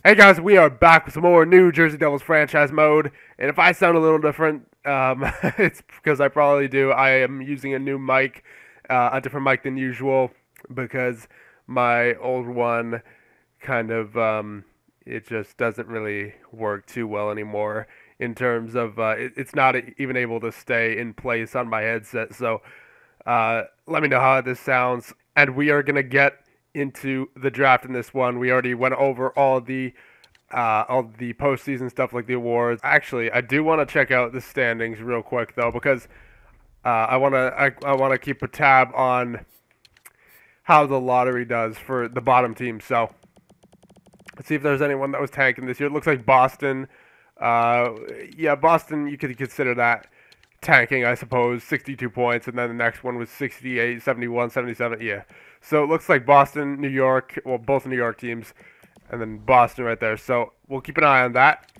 Hey guys, we are back with some more New Jersey Devils franchise mode, and if I sound a little different, it's because I probably do. I am using a new mic, a different mic than usual, because my old one kind of, it just doesn't really work too well anymore in terms of, it's not even able to stay in place on my headset, so let me know how this sounds, and we are going to get into the draft in this one. We already went over all the postseason stuff like the awards. Actually, I do want to check out the standings real quick though because I want to keep a tab on how the lottery does for the bottom team. So let's see if there's anyone that was tanking this year. It looks like Boston. Uh, yeah, Boston. You could consider that tanking, I suppose. 62 points, and then the next one was 68, 71, 77. Yeah. So it looks like Boston, New York. Well, both New York teams and then Boston right there. So we'll keep an eye on that,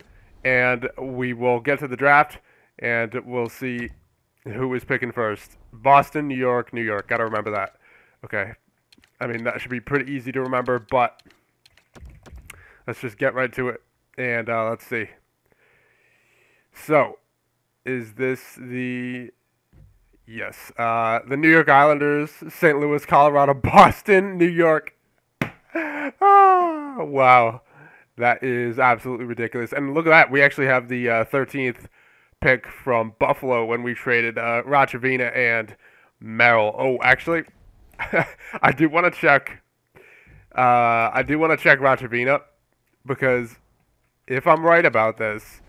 and we will get to the draft, and we'll see who is picking first. Boston, New York, New York. Got to remember that. Okay. I mean, that should be pretty easy to remember, but let's just get right to it, and let's see. So, is this the... Yes. The New York Islanders, St. Louis, Colorado, Boston, New York. Oh, wow. That is absolutely ridiculous. And look at that. We actually have the 13th pick from Buffalo when we traded Rachavina and Merrill. Oh, actually, I do want to check. I do want to check Rachavina because if I'm right about this,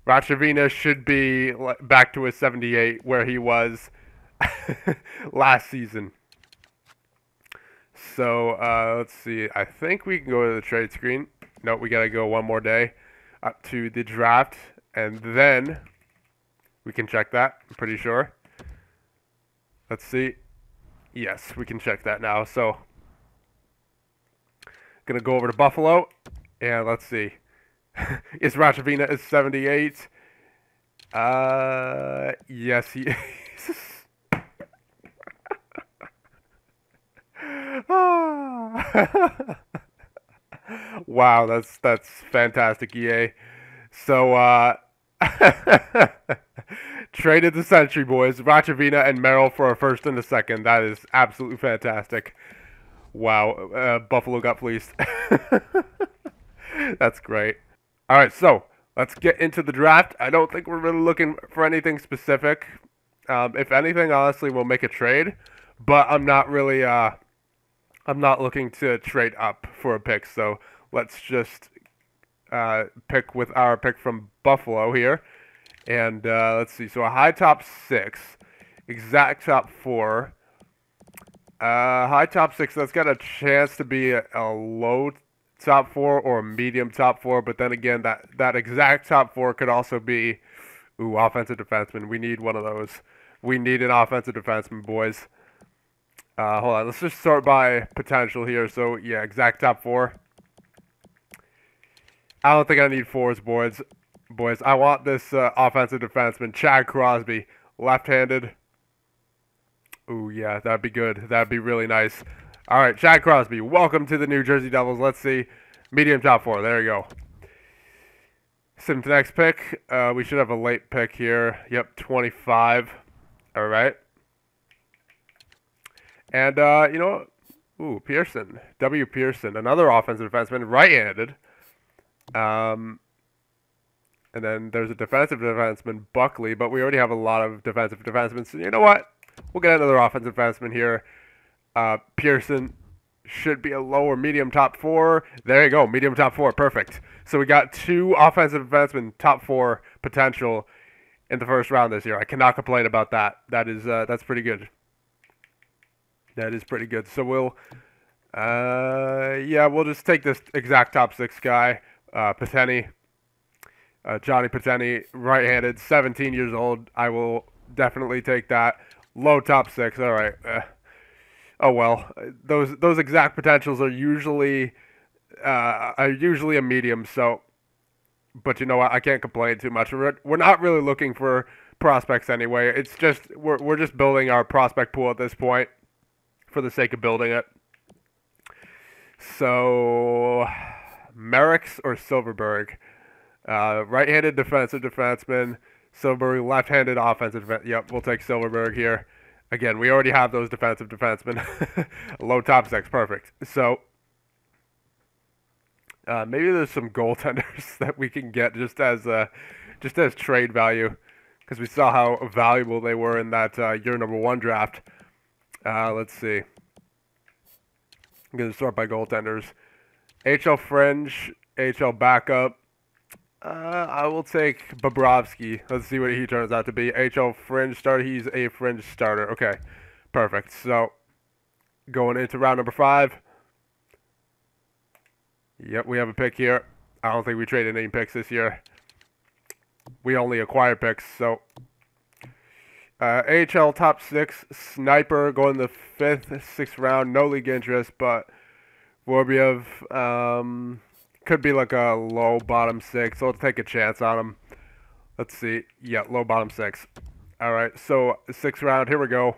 Rachavina should be back to a 78 where he was last season. So let's see. I think we can go to the trade screen. Nope, we got to go one more day up to the draft, and then we can check that. I'm pretty sure. Let's see. Yes, we can check that now. So gonna go over to Buffalo, and let's see. Is Rachavina is 78? Yes, he is. Wow, that's fantastic, EA. So traded the Century boys, Rachavina and Merrill for a first and a second. That is absolutely fantastic. Wow, Buffalo got fleeced. That's great. All right, so let's get into the draft. I don't think we're really looking for anything specific. If anything, honestly, we'll make a trade, but I'm not really. I'm not looking to trade up for a pick, so let's just pick with our pick from Buffalo here. And let's see, so a high top 6, exact top 4. High top 6, that's got a chance to be a low top 4 or a medium top 4, but then again, that exact top 4 could also be, ooh, offensive defenseman. We need one of those. We need an offensive defenseman, boys. Hold on, let's just sort by potential here. So, yeah, exact top 4. I don't think I need 4s, boys. Boys, I want this offensive defenseman, Chad Crosby, left-handed. Ooh, yeah, that'd be good. That'd be really nice. All right, Chad Crosby, welcome to the New Jersey Devils. Let's see. Medium top 4. There you go. Send to the next pick. We should have a late pick here. Yep, 25. All right. And, you know what? Ooh, Pearson. W. Pearson, another offensive defenseman, right-handed. And then there's a defensive defenseman, Buckley, but we already have a lot of defensive defensemen. So you know what? We'll get another offensive defenseman here. Pearson should be a lower medium top 4. There you go, medium top 4. Perfect. So we got 2 offensive defensemen, top 4 potential in the first round this year. I cannot complain about that. That's pretty good. That is pretty good. So we'll, yeah, we'll just take this exact top 6 guy, Pateni, Johnny Pateni, right-handed, 17 years old. I will definitely take that. Low top 6. All right. Oh well, those exact potentials are usually a medium. So, but you know what? I can't complain too much. We're not really looking for prospects anyway. It's just we're just building our prospect pool at this point, for the sake of building it. So, Merrick's or Silverberg. Right-handed defensive defenseman. Silverberg, left-handed offensive defense. Yep, we'll take Silverberg here. Again, we already have those defensive defensemen. Low top six, perfect. So maybe there's some goaltenders that we can get just as trade value, because we saw how valuable they were in that year number 1 draft. Let's see. I'm going to start by goaltenders. HL fringe, HL backup. I will take Bobrovsky. Let's see what he turns out to be. HL fringe starter. He's a fringe starter. Okay, perfect. So going into round number 5. Yep, we have a pick here. I don't think we traded any picks this year. We only acquired picks. So AHL top 6 sniper going the 5th, 6th round. No league interest, but Vorbiev could be like a low bottom 6. So let's take a chance on him. Let's see. Yeah, low bottom 6. All right, so 6th round. Here we go.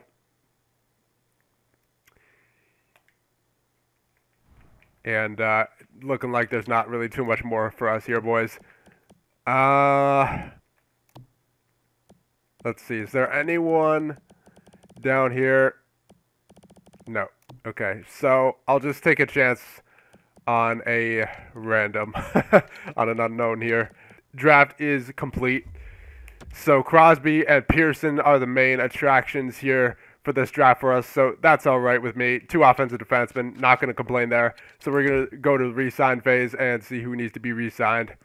And looking like there's not really too much more for us here, boys. Let's see. Is there anyone down here? No. Okay. So I'll just take a chance on a random, on an unknown here. Draft is complete. So Crosby and Pearson are the main attractions here for this draft for us. So that's all right with me. 2 offensive defensemen. Not going to complain there. So we're going to go to the re-sign phase and see who needs to be re-signed.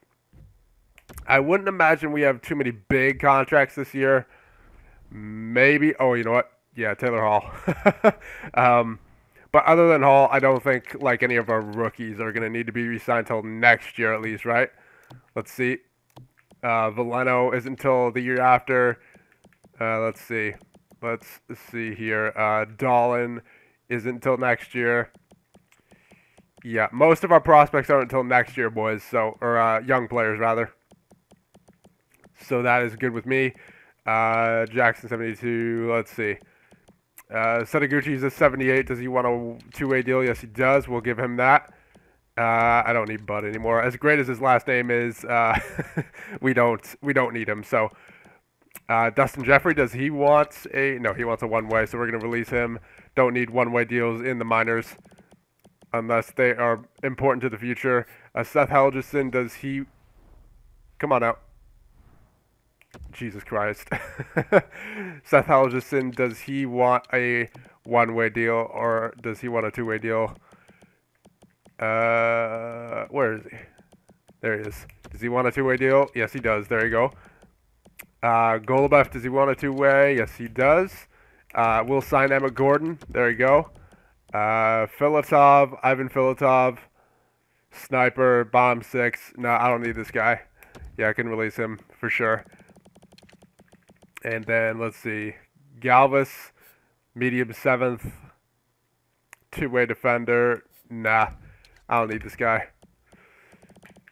I wouldn't imagine we have too many big contracts this year. Maybe. Oh, you know what? Yeah, Taylor Hall. But other than Hall, I don't think like any of our rookies are going to need to be re-signed until next year at least, right? Let's see. Veleno is until the year after. Let's see. Let's see here. Dolan is until next year. Yeah, most of our prospects aren't until next year, boys. So, or young players rather. So that is good with me. Jackson 72. Let's see. Setaguchi's a 78. Does he want a 2-way deal? Yes, he does. We'll give him that. I don't need Bud anymore. As great as his last name is, we don't need him. So Dustin Jeffrey, does he want a? No, he wants a 1-way. So we're gonna release him. Don't need 1-way deals in the minors unless they are important to the future. Seth Helgeson, does he? Come on out. Jesus Christ. Seth Helgeson, does he want a 1-way deal or does he want a 2-way deal? Where is he? There he is. Does he want a 2-way deal? Yes, he does. There you go. Golubev, does he want a 2-way? Yes, he does. We'll sign Emma Gordon. There you go. Filatov, Ivan Filatov, sniper, bomb 6. No, I don't need this guy. Yeah, I can release him for sure. And then, let's see, Galvis, medium 7th, 2-way defender. Nah, I don't need this guy.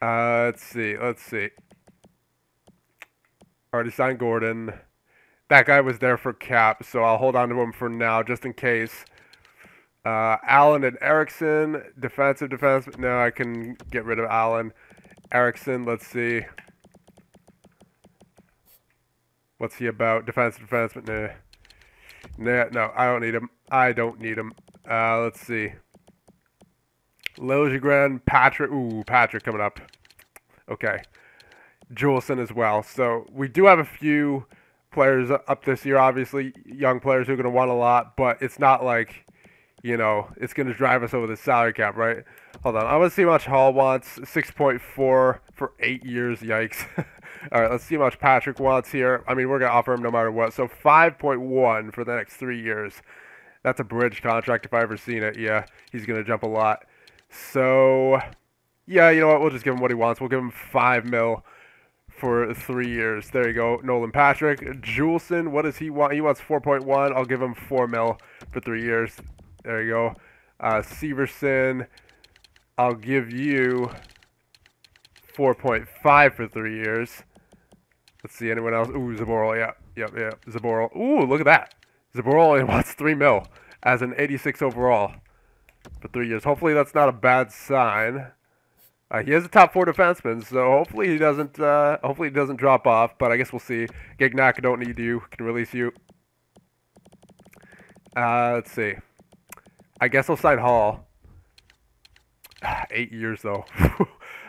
Let's see. Already signed Gordon. That guy was there for cap, so I'll hold on to him for now, just in case. Allen and Erickson, defensive. No, I can get rid of Allen. Erickson, let's see. What's he about? Defensive. Nah, no, I don't need him. Let's see. Liljegren, Patrick. Ooh, Patrick coming up. Okay. Juleson as well. So we do have a few players up this year, obviously. Young players who are going to want a lot, but it's not like, you know, it's going to drive us over the salary cap, right? Hold on. I want to see how much Hall wants. 6.4 for 8 years. Yikes. All right, let's see how much Patrick wants here. I mean, we're going to offer him no matter what. So 5.1 for the next 3 years. That's a bridge contract if I ever seen it. Yeah, he's going to jump a lot. So, yeah, you know what? We'll just give him what he wants. We'll give him $5 million for 3 years. There you go. Nolan Patrick. Juleson, what does he want? He wants 4.1. I'll give him $4 million for 3 years. There you go. Severson, I'll give you 4.5 for 3 years. Let's see, anyone else? Ooh, Zaboral, yeah. Zaboral. Ooh, look at that. Zaboral only wants $3 million as an 86 overall for 3 years. Hopefully that's not a bad sign. He is a top 4 defenseman, so hopefully he doesn't drop off. But I guess we'll see. Gignac, don't need you. Can release you. Let's see. I guess I'll sign Hall. 8 years though.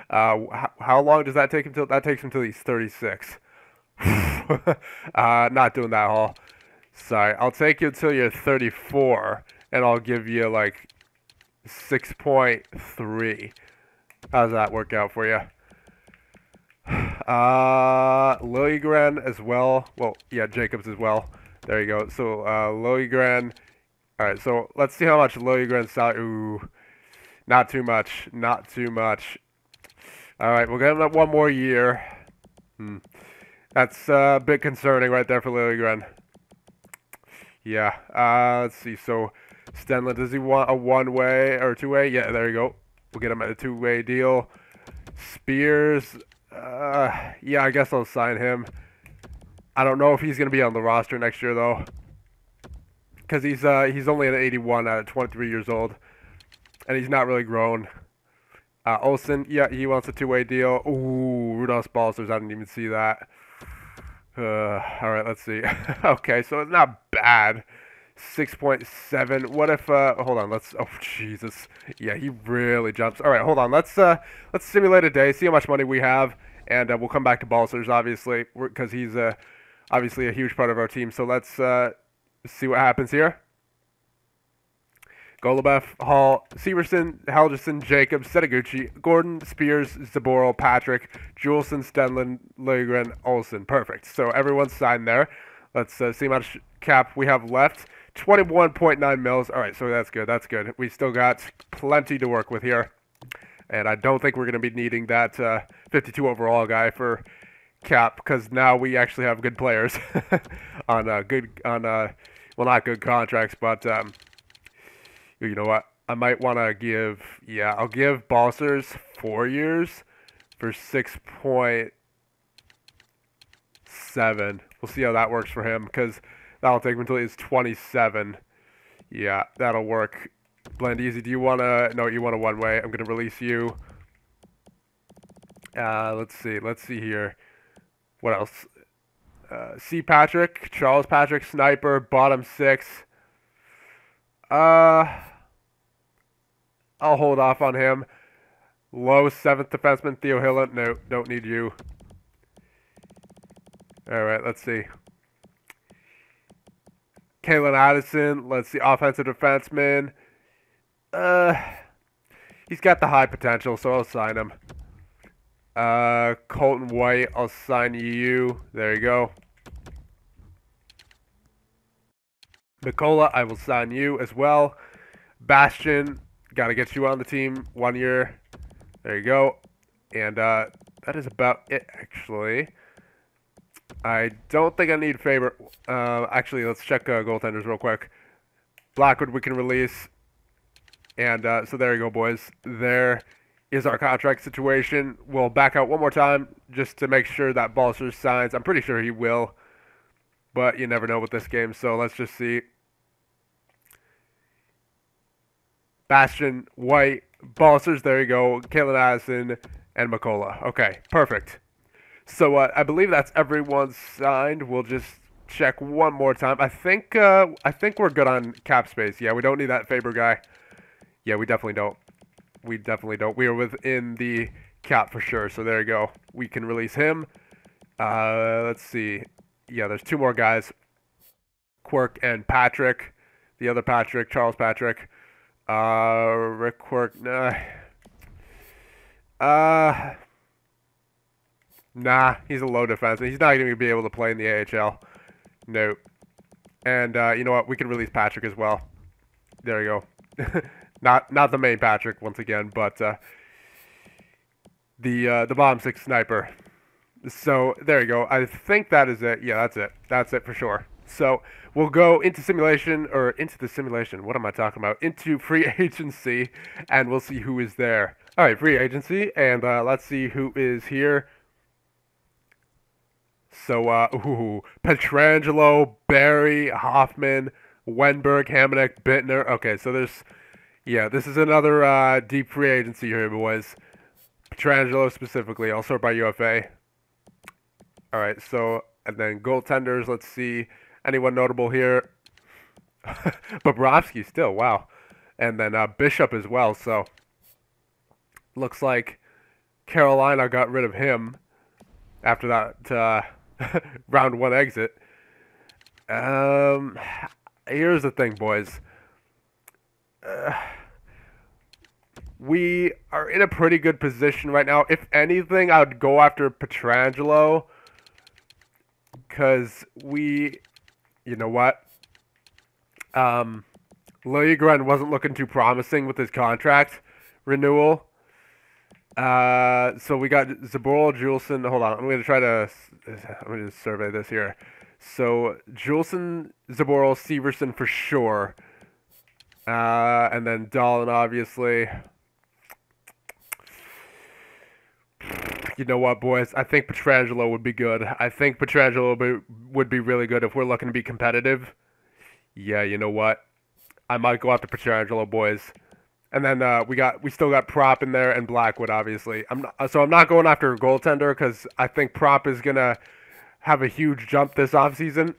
How long does that take him till? That takes him till he's 36. Not doing that, Hall. Sorry, I'll take you until you're 34, and I'll give you like 6.3. How does that work out for you? Liljegren as well. Well, yeah, Jacobs as well. There you go. So Liljegren. All right, so let's see how much Liljegren's salary. Ooh, not too much. Not too much. All right, we'll give him that 1 more year. That's a bit concerning right there for Liljegren. Yeah. Let's see. So Stenlund, does he want a 1-way or 2-way? Yeah, there you go. We'll get him at a 2-way deal. Spears. Yeah, I guess I'll sign him. I don't know if he's going to be on the roster next year, though. Because he's only an 81 at 23 years old. And he's not really grown. Olsen, yeah, he wants a 2-way deal. Ooh, Rudolph Balcers, I didn't even see that. Alright, let's see. Okay, so it's not bad. 6.7. What if, hold on, oh, Jesus. Yeah, he really jumps. Alright, hold on, let's simulate a day, see how much money we have, and we'll come back to Balcers, obviously, because he's, obviously a huge part of our team. So let's, see what happens here. Golubev, Hall, Severson, Helgeson, Jacobs, Setaguchi, Gordon, Spears, Zaboro, Patrick, Juleson, Stenlund, Liljegren, Olsen. Perfect. So everyone's signed there. Let's see how much cap we have left. 21.9 mils. All right, so that's good. That's good. We still got plenty to work with here. And I don't think we're going to be needing that 52 overall guy for cap, because now we actually have good players on well, not good contracts, but you know what? I might want to give, yeah, I'll give Balcers 4 years for 6.7. We'll see how that works for him, because that'll take him until he's 27. Yeah, that'll work. Blend easy. Do you want to, no, you want a 1-way. I'm going to release you. Let's see here. What else? C. Patrick, Charles Patrick, Sniper, bottom 6. I'll hold off on him. Low 7th defenseman, Theo Hillen. No, don't need you. Alright, let's see. Kalen Addison, let's see, offensive defenseman. He's got the high potential, so I'll sign him. Colton White, I'll sign you. There you go. Nicola, I will sign you as well. Bastion, got to get you on the team. 1 year. There you go. And that is about it, actually. I don't think I need Faber. Actually, let's check goaltenders real quick. Blackwood we can release. And so there you go, boys. There is our contract situation. We'll back out one more time just to make sure that Balcers signs. I'm pretty sure he will. But you never know with this game, so let's just see. Bastion, White, Balcers, there you go. Kalen Addison, and McCullough. Okay, perfect. So I believe that's everyone signed. We'll just check one more time. I think we're good on cap space. Yeah, we don't need that Faber guy. Yeah, we definitely don't. We definitely don't. We are within the cap for sure. So there you go. We can release him. Let's see. Yeah, there's 2 more guys. Quirk and Patrick. The other Patrick, Charles Patrick. Rick Quirk. Nah, he's a low defenseman. He's not going to be able to play in the AHL. Nope. And you know what? We can release Patrick as well. There you go. Not the main Patrick once again, but the bottom 6 sniper. So there you go. I think that is it. Yeah, that's it. That's it for sure. So we'll go into simulation, or into the simulation. What am I talking about? Into free agency, and we'll see who is there. All right, free agency, and let's see who is here. So, Petrangelo, Barry, Hoffman, Wenberg, Hamonic, Bittner. Okay, so there's, yeah, this is another deep free agency here, boys. Petrangelo specifically. I'll sort by UFA. All right, so, and then goaltenders, let's see. Anyone notable here? Bobrovsky still, wow. And then Bishop as well, so looks like Carolina got rid of him after that round one exit. Here's the thing, boys. We are in a pretty good position right now. If anything, I would go after Petrangelo because you know what? Liljegren wasn't looking too promising with his contract renewal. So we got Zaboral, Juleson. Hold on, I'm going to survey this here. So Juleson, Zaboral, Severson for sure. And then Dahlin, obviously. You know what, boys? I think Petrangelo would be good. I think Petrangelo would be really good if we're looking to be competitive. Yeah, you know what? I might go after Petrangelo, boys. And then we still got Prop in there and Blackwood, obviously. I'm not going after a goaltender because I think Prop is gonna have a huge jump this offseason.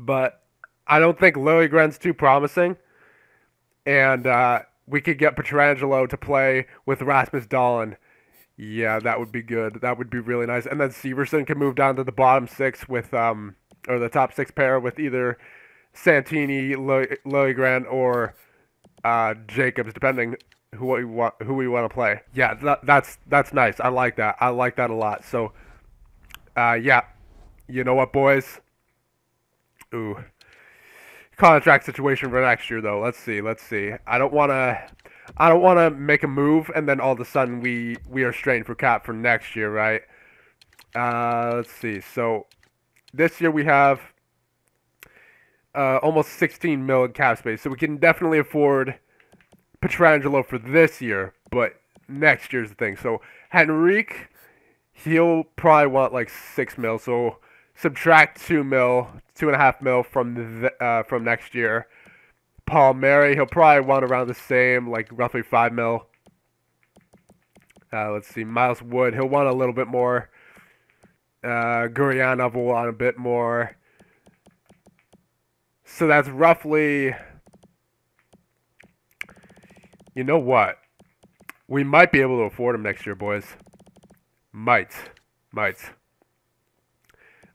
But I don't think Liljegren's too promising, and we could get Petrangelo to play with Rasmus Dahlin. Yeah, that would be good. That would be really nice. And then Severson can move down to the bottom six with or the top six pair with either Santini, Liljegren, or Jacobs, depending who we want to play. Yeah, that's nice. I like that. I like that a lot. So, yeah, you know what, boys? Ooh, contract situation for next year, though. Let's see. I don't want to make a move and then all of a sudden we are strained for cap for next year, right? Let's see. So this year we have almost 16 mil in cap space, so we can definitely afford Petrangelo for this year, but next year's the thing. So Henrique, he'll probably want like 6 mil, so subtract 2 mil, 2.5 mil from next year. Paul Mary, he'll probably want around the same, like roughly 5 mil. Let's see, Miles Wood, he'll want a little bit more. Gurianov will want a bit more. So that's roughly, you know what? We might be able to afford him next year, boys. Might.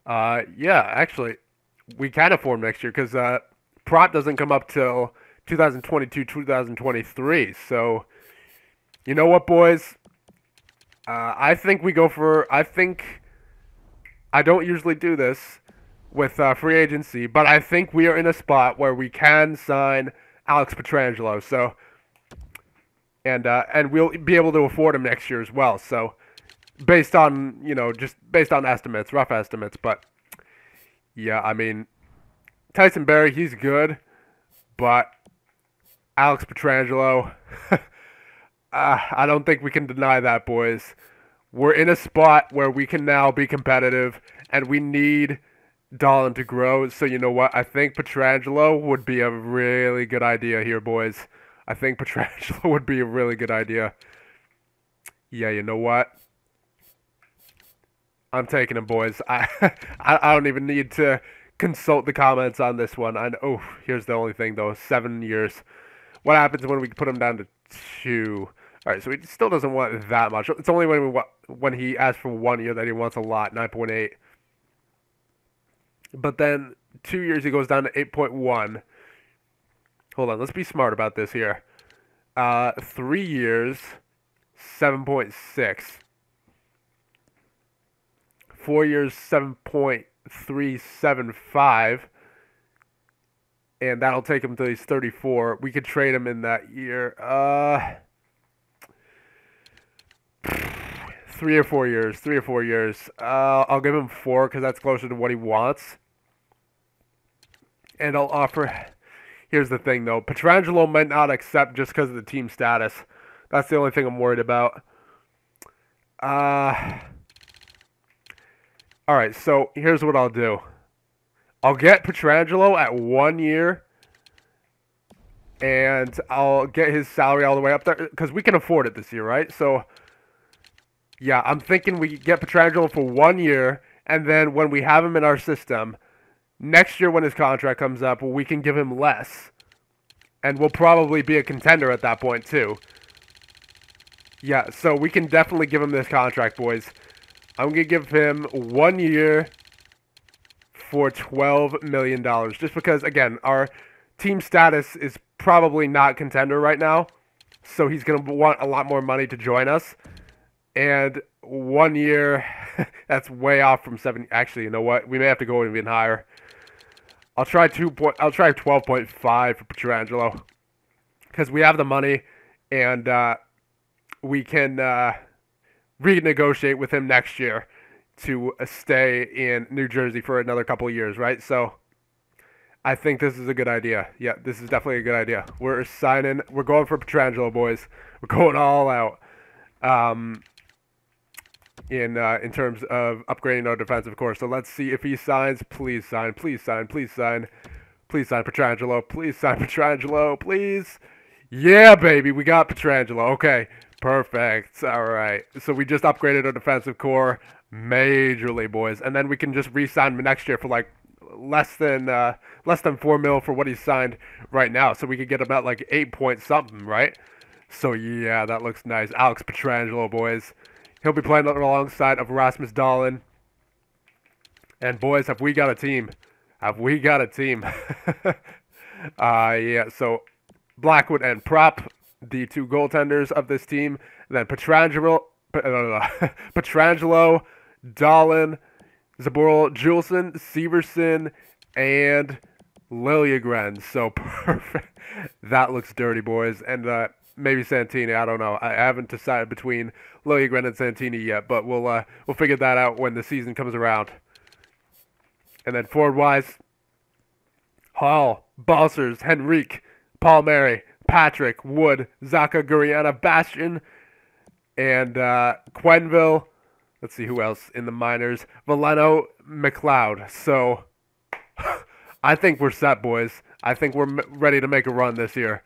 Yeah, actually, we can afford him next year because Prop doesn't come up till 2022, 2023. So, you know what, boys? I think we go for. I don't usually do this with free agency, but I think we are in a spot where we can sign Alex Petrangelo. So, and we'll be able to afford him next year as well. So, based on just based on estimates, rough estimates, but yeah, I mean, Tyson Barrie, he's good, but Alex Petrangelo, I don't think we can deny that, boys. We're in a spot where we can now be competitive, and we need Dahlin to grow. So you know what? I think Petrangelo would be a really good idea here, boys. I think Petrangelo would be a really good idea. Yeah, you know what? I'm taking him, boys. I don't even need to consult the comments on this one. Oh, here's the only thing, though. 7 years. What happens when we put him down to 2? All right, so he still doesn't want that much. It's only when he asks for 1 year that he wants a lot, 9.8. But then 2 years he goes down to 8.1. Hold on, let's be smart about this here. 3 years, 7.6. 4 years, 7.375. And that'll take him till he's 34. We could trade him in that year. 3 or 4 years. 3 or 4 years. I'll give him 4 because that's closer to what he wants. And I'll offer... Here's the thing, though. Petrangelo might not accept just because of the team status. That's the only thing I'm worried about. Alright, so here's what I'll do. I'll get Petrangelo at 1 year, and I'll get his salary all the way up there, because we can afford it this year, right? So Yeah, I'm thinking we get Petrangelo for 1 year, and then when we have him in our system, next year when his contract comes up, we can give him less, and we'll probably be a contender at that point too. Yeah, so we can definitely give him this contract, boys. I'm gonna give him 1 year for $12 million, just because again our team status is probably not contender right now, so he's gonna want a lot more money to join us. And 1 year, that's way off from 7. Actually, you know what? We may have to go even higher. I'll try 12.5 for Petrangelo because we have the money, and we can renegotiate with him next year to stay in New Jersey for another couple of years, right? So I think this is a good idea. Yeah, this is definitely a good idea. We're signing. We're going for Petrangelo, boys. We're going all out. In terms of upgrading our defensive core. So let's see if he signs. Please sign. Please sign. Please sign. Please sign Petrangelo. Please sign Petrangelo. Please. Yeah, baby. We got Petrangelo. Okay. Perfect. All right. So we just upgraded our defensive core majorly, boys. And then we can just re-sign him next year for like less than 4 mil for what he's signed right now. So we could get about like 8 point something, right? So yeah, that looks nice. Alex Petrangelo, boys. He'll be playing alongside of Rasmus Dahlin. And boys, have we got a team? Have we got a team? Yeah, so Blackwood and Prop, the two goaltenders of this team. And then Petrangelo, Dahlin, Zaboral, Juleson, Severson, and Liljegren. So perfect. That looks dirty, boys. And maybe Santini. I don't know. I haven't decided between Liljegren and Santini yet, but we'll figure that out when the season comes around. And then forward-wise, Hall, Balsers, Henrique, Palmieri, Patrick, Wood, Zaka, Guriana, Bastian, and Quenville. Let's see who else in the minors. Valeno, McLeod. So I think we're set, boys. I think we're ready to make a run this year.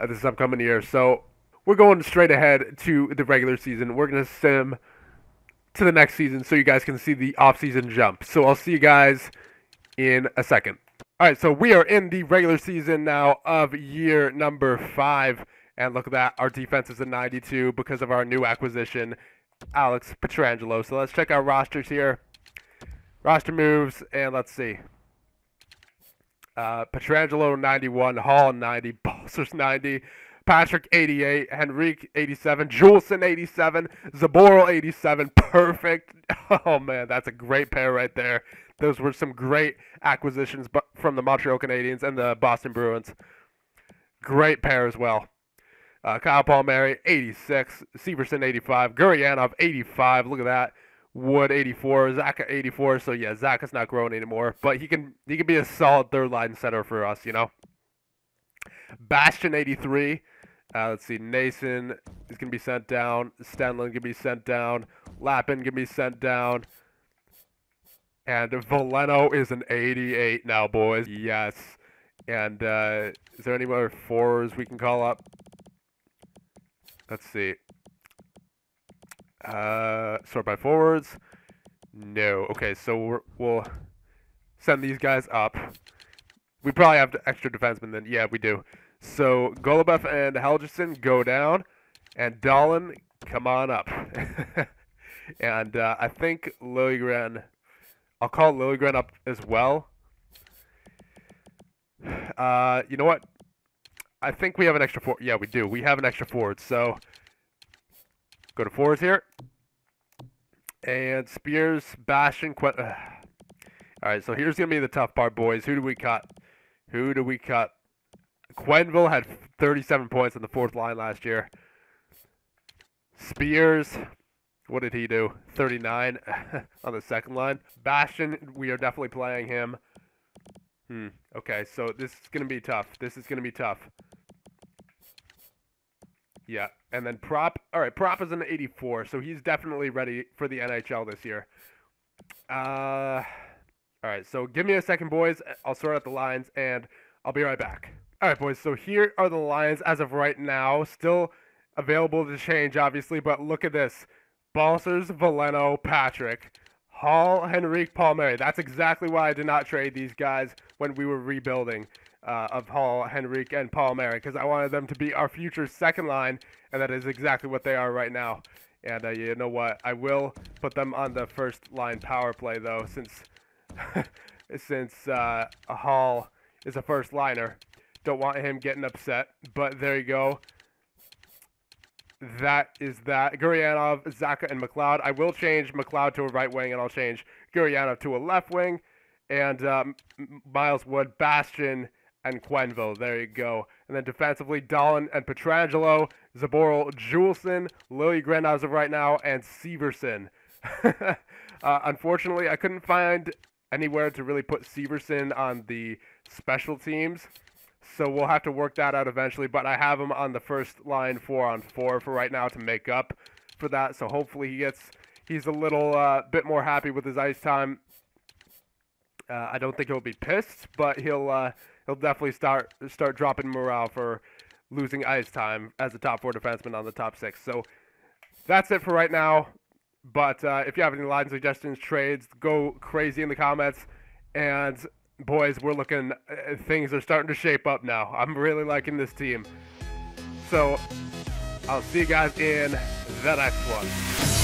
This upcoming year. So we're going straight ahead to the regular season. We're going to sim to the next season so you guys can see the off-season jump. So I'll see you guys in a second. All right, so we are in the regular season now of year number 5. And look at that. Our defense is a 92 because of our new acquisition, Alex Petrangelo. So let's check our rosters here. Roster moves, and let's see. Petrangelo 91, Hall 90, Balsers 90, Patrick 88, Henrique 87, Juleson 87, Zaboral 87. Perfect. Oh man, that's a great pair right there. Those were some great acquisitions from the Montreal Canadiens and the Boston Bruins. Great pair as well. Kyle Palmieri 86, Severson 85, Gurianov 85. Look at that. Wood 84, Zaka 84. So yeah, Zaka's not growing anymore, but he can be a solid third line center for us, you know. Bastian 83. Let's see, Nason is gonna be sent down. Stenlin gonna be sent down. Lappin gonna be sent down. And Valeno is an 88 now, boys. Yes. And is there any more forwards we can call up? Let's see. Sort by forwards. No. Okay, so we'll send these guys up. We probably have extra defensemen then. Yeah, we do. So Golubev and Helgeson go down, and Dahlin come on up. And I think Liljegren. I'll call Liljegren up as well. You know what? I think we have an extra forward. Yeah, we do. We have an extra forward. So go to forwards here. And Spears, Bastian, All right, so here's going to be the tough part, boys. Who do we cut? Who do we cut? Quenville had 37 points on the fourth line last year. Spears, what did he do? 39 on the second line. Bastian, we are definitely playing him. Okay, so this is going to be tough. This is going to be tough. Yeah, and then Prop. All right, Prop is an 84, so he's definitely ready for the NHL this year. All right, so give me a second, boys. I'll sort out the lines, and I'll be right back. All right, boys, so here are the lines as of right now. Still available to change, obviously, but look at this. Balsers, Valeno, Patrick, Hall, Henrique, Palmieri. That's exactly why I did not trade these guys when we were rebuilding of Hall, Henrique, and Palmieri, because I wanted them to be our future second line, and that is exactly what they are right now. And you know what? I will put them on the first line power play, though, since Hall is a first liner. Don't want him getting upset, but there you go. That is that. Guryanov, Zaka, and McLeod. I will change McLeod to a right wing, and I'll change Guryanov to a left wing. And Miles Wood, Bastion, and Quenville. There you go. And then defensively, Dahlin and Pietrangelo, Zaboral, Juleson, Liljegren as of right now, and Severson. Unfortunately, I couldn't find anywhere to really put Severson on the special teams. So we'll have to work that out eventually, but I have him on the first line 4-on-4 for right now to make up for that. So hopefully he's a little bit more happy with his ice time. I don't think he'll be pissed, but he'll definitely start dropping morale for losing ice time as a top 4 defenseman on the top 6. So that's it for right now. But if you have any line suggestions, trades, go crazy in the comments. And boys, we're looking, things are starting to shape up now. I'm really liking this team. So, I'll see you guys in the next one.